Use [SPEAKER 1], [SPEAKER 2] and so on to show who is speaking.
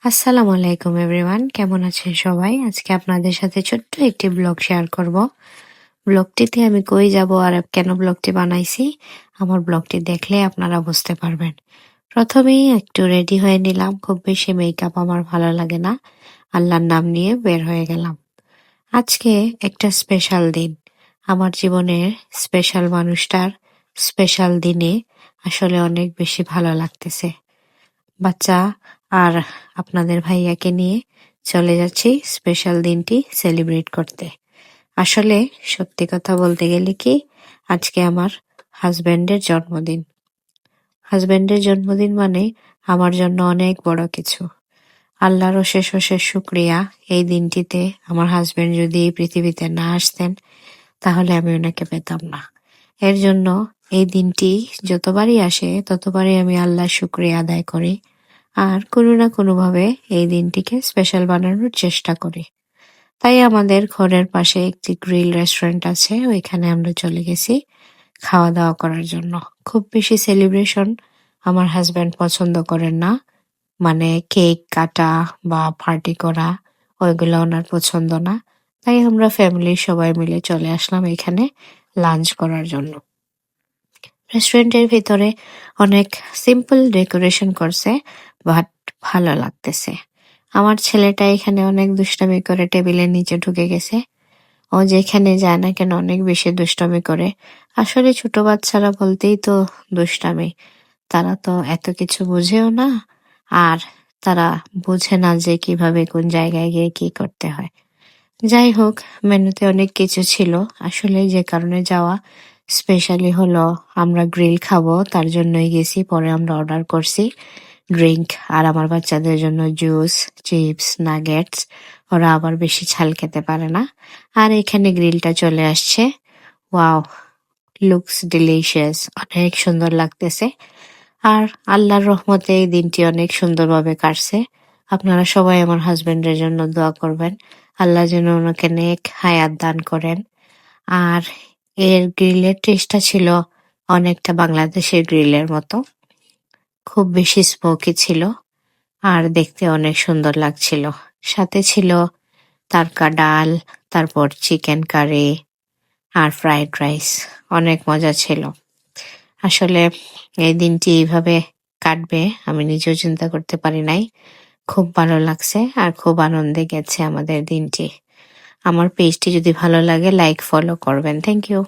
[SPEAKER 1] আসসালামু আলাইকুম এভরিওয়ান, কেমন আছেন সবাই? আজকে আপনাদের সাথে ছোট্ট একটি ব্লগ শেয়ার করব। ব্লগটিতে আমি কই যাব আর কেন ব্লগটি বানাইছি, আমার ব্লগটি দেখলে আপনারা বুঝতে পারবেন। প্রথমেই একটু রেডি হয়ে নিলাম, খুব বেশি মেকআপ আমার ভালো লাগে না। আল্লাহর নাম নিয়ে বের হয়ে গেলাম। আজকে একটা স্পেশাল দিন, আমার জীবনের স্পেশাল মানুষটার স্পেশাল দিনে আসলে অনেক বেশি ভালো লাগতেছে। বাচ্চা আর আপনাদের ভাইয়াকে নিয়ে চলে যাচ্ছি স্পেশাল দিনটি সেলিব্রেট করতে। আসলে সত্যি কথা বলতে গেলে কি, আজকে আমার হাজব্যান্ডের জন্মদিন। হাজব্যান্ডের জন্মদিন মানে আমার জন্য অনেক বড় কিছু। আল্লাহর অশেষ অশেষ শুক্রিয়া, এই দিনটিতে আমার হাজব্যান্ড যদি এই পৃথিবীতে না আসতেন তাহলে আমি ওনাকে পেতাম না। এর জন্য এই দিনটি যতবারই আসে ততবারই আমি আল্লাহর শুক্রিয়া আদায় করি, আর কোনো না কোনোভাবে এই দিনটিকে স্পেশাল বানানোর চেষ্টা করি। তাই আমাদের ঘরের পাশে একটি গ্রিল রেস্টুরেন্ট আছে, ওইখানে আমরা চলে গেছি খাওয়া দাওয়া করার জন্য। খুব বেশি সেলিব্রেশন আমার হাজব্যান্ড পছন্দ করেন না, মানে কেক কাটা বা পার্টি করা ওইগুলো ওনার পছন্দ না। তাই আমরা ফ্যামিলির সবাই মিলে চলে আসলাম এখানে লাঞ্চ করার জন্য। রেস্টুরেন্টের ভিতরে অনেক সিম্পল ডেকোরেশন করছে, বাট ভালো লাগতেছে। আমার ছেলেটা এখানে অনেক দুষ্টামি করে টেবিলের নিচে ঢুকে গেছে। ও যেখানে যায় না কেন অনেক বেশি দুষ্টামি করে। আসলে ছোট বাচ্চারা বলতেই তো দুষ্টামি, তারা তো এত কিছু বুঝেও না, আর তারা বোঝে না যে কিভাবে কোন জায়গায় গিয়ে কি করতে হয়। যাই হোক, মেনুতে অনেক কিছু ছিল। আসলে যে কারণে যাওয়া স্পেশালি হলো আমরা গ্রিল খাবো, তার জন্যই গেছি। পরে আমরা অর্ডার করছি ড্রিঙ্ক, আর আমার বাচ্চাদের জন্য জুস, চিপস, নাগেটস। ওরা আবার বেশি ঝাল খেতে পারে না। আর এখানে গ্রিলটা চলে আসছে। ওয়াও, লুকস ডিলিশিয়াস, অনেক সুন্দর লাগতেছে। আর আল্লাহর রহমতে এই দিনটি অনেক সুন্দরভাবে কাটছে। আপনারা সবাই আমার হাজবেন্ডের জন্য দোয়া করবেন, আল্লাহ যেন ওনাকে নেক হায়াত দান করেন। আর এর গ্রিলের টেস্টটা ছিল অনেকটা বাংলাদেশের গ্রিলের মতো, খুব বেশি স্মোকি ছিল আর দেখতে অনেক সুন্দর লাগছিল। সাথে ছিল তারকা ডাল, তারপর চিকেন কারি আর ফ্রাইড রাইস। অনেক মজা ছিল। আসলে এই দিনটি এইভাবে কাটবে আমি নিজেও চিন্তা করতে পারি নাই। খুব ভালো লাগছে আর খুব আনন্দে গেছে আমাদের দিনটি। আমার পেজটি যদি ভালো লাগে লাইক ফলো করবেন। Thank you.